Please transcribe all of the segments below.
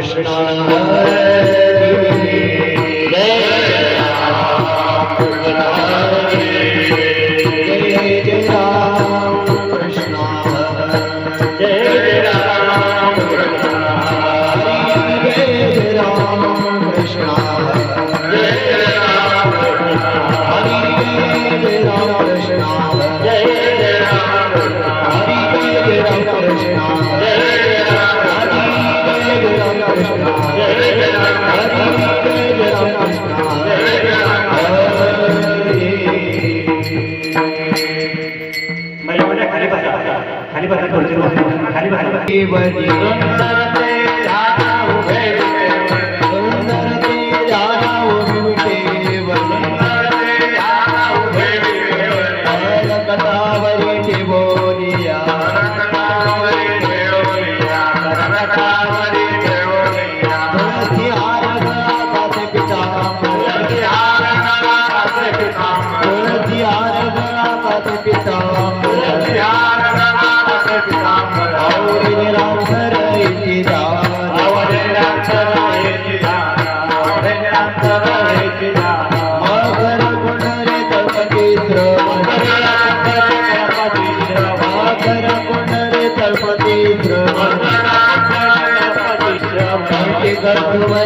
कृष्ण हरी जय राम कृष्ण हरी जय राम कृष्ण हरी जय राम कृष्ण हरी जय राम कृष्ण हरी जय राम हरी जय राम कृष्ण जय राम हरी जय राम कृष्ण जय हरे राम कृष्ण हरे जय राम कृष्ण हरे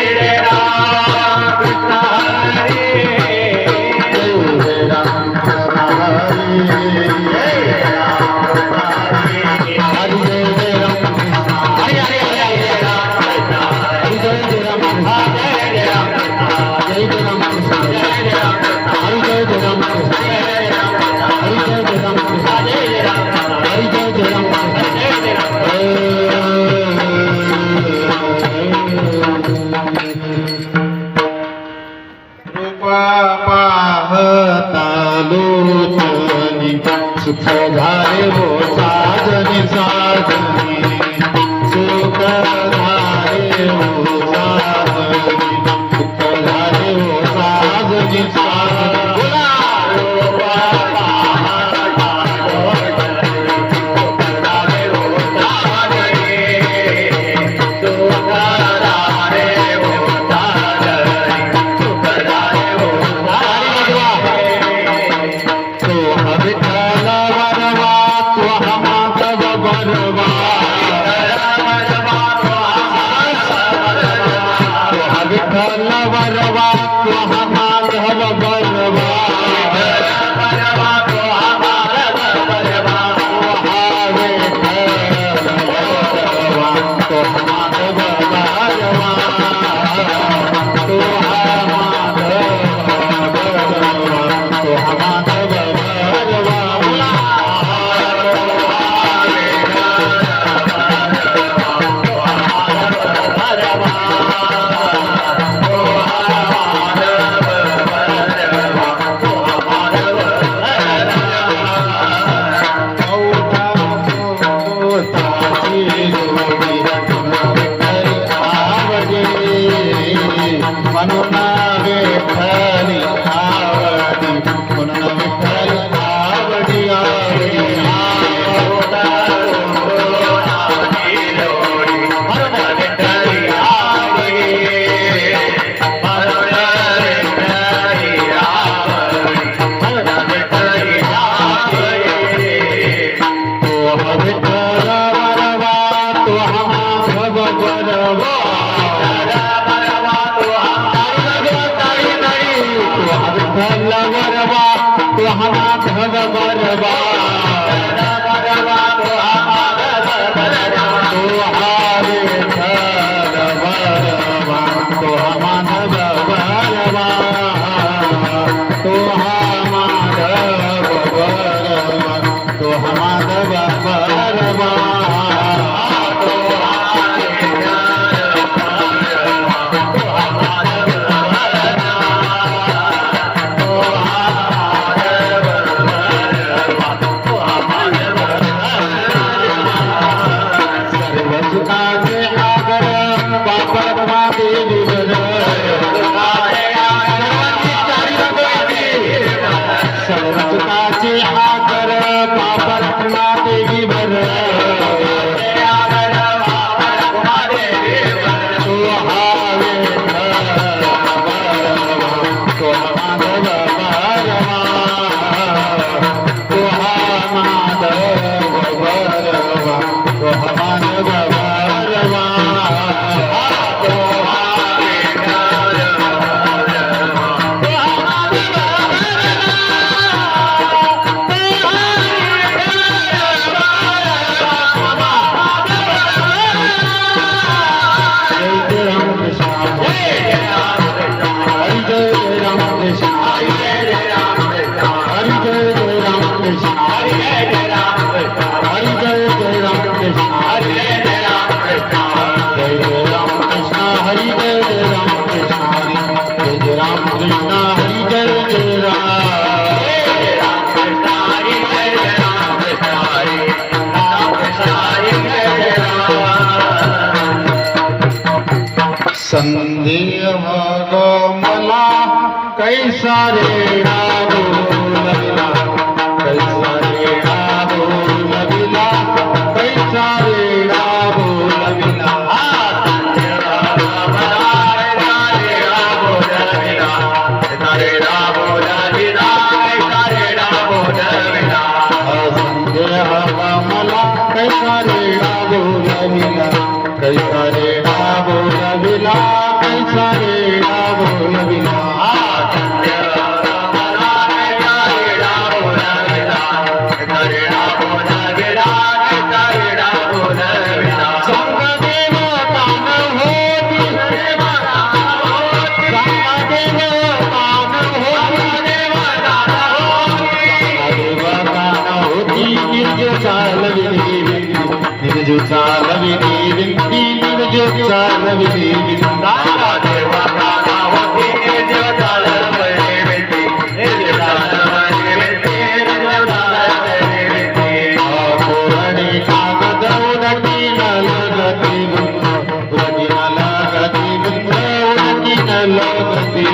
जय राम कृष्ण हरे जय राम हरे हरे जय राम हरे हरे हरे राम कृष्ण हरे जय राम हरे जय राम कृष्ण जय राम हरे जय राम हरे जय राम हरे जय राम हरे जय राम सुख झाले वो साजनी साजनी सुख झाले वो साजनी सुख झाले वो साजनी साजनी तो अब माधव बलवा संदेह ग मला कैसा रे बोलविला कैसा रे बोलविला कैसा रे बोलविला संदेह ग मला कैसा रे बोलविला कैसा रे बोलविला कैसा रे बोलविला जो चालवी विंती जो चालवी विंदा देवा गाना होती जो चालवी विंती जो चालवी विंती जो चालवी विंती कोरणी कागद उडकी लगती उडकी लगती उडकी लगती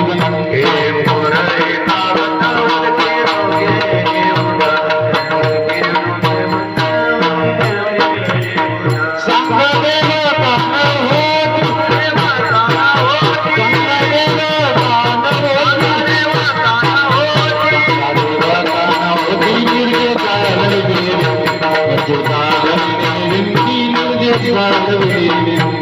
हे कोरणी कागद उडकी Hallelujah.